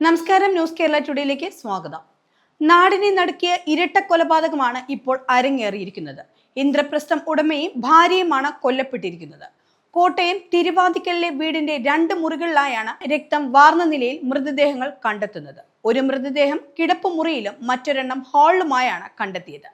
നമസ്കാരം, ന്യൂസ് കേരള ടുഡേയിലേക്ക് സ്വാഗതം. നാടിനെ നടുക്കിയ ഇരട്ട കൊലപാതകമാണ് ഇപ്പോൾ അരങ്ങേറിയിരിക്കുന്നത്. ഇന്ദ്രപ്രസ്ഥം ഉടമയും ഭാര്യയുമാണ് കൊല്ലപ്പെട്ടിരിക്കുന്നത്. കോട്ടയം തിരുവാതിക്കലിലെ വീടിന്റെ 2 മുറികളിലായാണ് രക്തം വാർന്ന നിലയിൽ മൃതദേഹങ്ങൾ കണ്ടെത്തുന്നത്. ഒരു മൃതദേഹം കിടപ്പുമുറിയിലും മറ്റൊരെണ്ണം ഹാളിലുമായാണ് കണ്ടെത്തിയത്.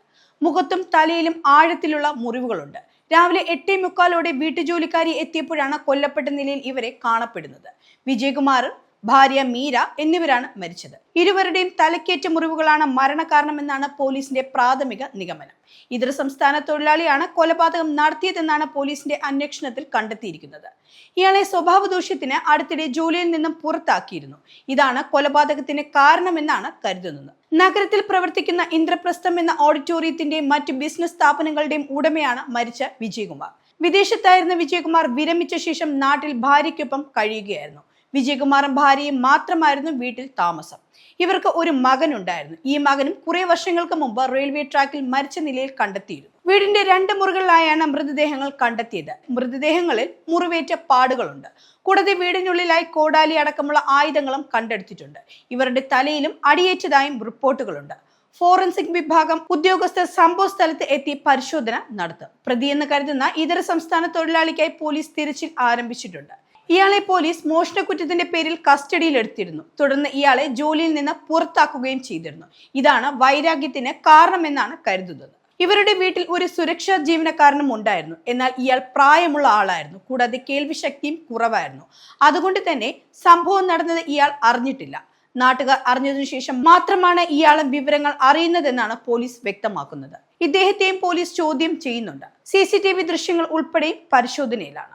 മുഖത്തും തലയിലും ആഴത്തിലുള്ള മുറിവുകളുണ്ട്. രാവിലെ 8:45 വീട്ടുജോലിക്കാരി എത്തിയപ്പോഴാണ് കൊല്ലപ്പെട്ട നിലയിൽ ഇവരെ കാണപ്പെടുന്നത്. വിജയകുമാർ, ഭാര്യ മീര എന്നിവരാണ് മരിച്ചത്. ഇരുവരുടെയും തലക്കേറ്റ മുറിവുകളാണ് മരണകാരണമെന്നാണ് പോലീസിന്റെ പ്രാഥമിക നിഗമനം. ഇതര സംസ്ഥാന തൊഴിലാളിയാണ് കൊലപാതകം നടത്തിയതെന്നാണ് പോലീസിന്റെ അന്വേഷണത്തിൽ കണ്ടെത്തിയിരിക്കുന്നത്. ഇയാളെ സ്വഭാവ ദൂഷ്യത്തിന് അടുത്തിടെ ജോലിയിൽ നിന്നും പുറത്താക്കിയിരുന്നു. ഇതാണ് കൊലപാതകത്തിന് കാരണമെന്നാണ് കരുതുന്നത്. നഗരത്തിൽ പ്രവർത്തിക്കുന്ന ഇന്ദ്രപ്രസ്ഥം എന്ന ഓഡിറ്റോറിയത്തിന്റെയും മറ്റ് ബിസിനസ് സ്ഥാപനങ്ങളുടെയും ഉടമയാണ് മരിച്ച വിജയകുമാർ. വിദേശത്തായിരുന്ന വിജയകുമാർ വിരമിച്ച ശേഷം നാട്ടിൽ ഭാര്യയ്ക്കൊപ്പം കഴിയുകയായിരുന്നു. വിജയകുമാറും ഭാര്യയും മാത്രമായിരുന്നു വീട്ടിൽ താമസം. ഇവർക്ക് ഒരു മകനുണ്ടായിരുന്നു. ഈ മകനും കുറെ വർഷങ്ങൾക്ക് മുമ്പ് റെയിൽവേ ട്രാക്കിൽ മരിച്ച നിലയിൽ കണ്ടെത്തിയിരുന്നു. വീടിന്റെ 2 മുറികളിലായാണ് മൃതദേഹങ്ങൾ കണ്ടെത്തിയത്. മൃതദേഹങ്ങളിൽ മുറിവേറ്റ പാടുകളുണ്ട്. കൂടാതെ വീടിനുള്ളിലായി കോടാലി അടക്കമുള്ള ആയുധങ്ങളും കണ്ടെടുത്തിട്ടുണ്ട്. ഇവരുടെ തലയിലും അടിയേറ്റതായും റിപ്പോർട്ടുകളുണ്ട്. ഫോറൻസിക് വിഭാഗം ഉദ്യോഗസ്ഥർ സംഭവ സ്ഥലത്ത് എത്തി പരിശോധന നടത്തും. പ്രതിയെന്ന് കരുതുന്ന ഇതര സംസ്ഥാന തൊഴിലാളിക്കായി പോലീസ് തിരച്ചിൽ ആരംഭിച്ചിട്ടുണ്ട്. ഇയാളെ പോലീസ് മോഷണക്കുറ്റത്തിന്റെ പേരിൽ കസ്റ്റഡിയിലെടുത്തിരുന്നു. തുടർന്ന് ഇയാളെ ജോലിയിൽ നിന്ന് പുറത്താക്കുകയും ചെയ്തിരുന്നു. ഇതാണ് വൈരാഗ്യത്തിന് കാരണമെന്നാണ് കരുതുന്നത്. ഇവരുടെ വീട്ടിൽ ഒരു സുരക്ഷാ ജീവനക്കാരനും ഉണ്ടായിരുന്നു. എന്നാൽ ഇയാൾ പ്രായമുള്ള ആളായിരുന്നു. കൂടാതെ കേൾവിശക്തിയും കുറവായിരുന്നു. അതുകൊണ്ട് തന്നെ സംഭവം നടന്നത് ഇയാൾ അറിഞ്ഞിട്ടില്ല. നാട്ടുകാർ അറിഞ്ഞതിനു ശേഷം മാത്രമാണ് ഇയാളും വിവരങ്ങൾ അറിയുന്നതെന്നാണ് പോലീസ് വ്യക്തമാക്കുന്നത്. ഇദ്ദേഹത്തെയും പോലീസ് ചോദ്യം ചെയ്യുന്നുണ്ട്. CCTV ദൃശ്യങ്ങൾ ഉൾപ്പെടെ പരിശോധനയിലാണ്.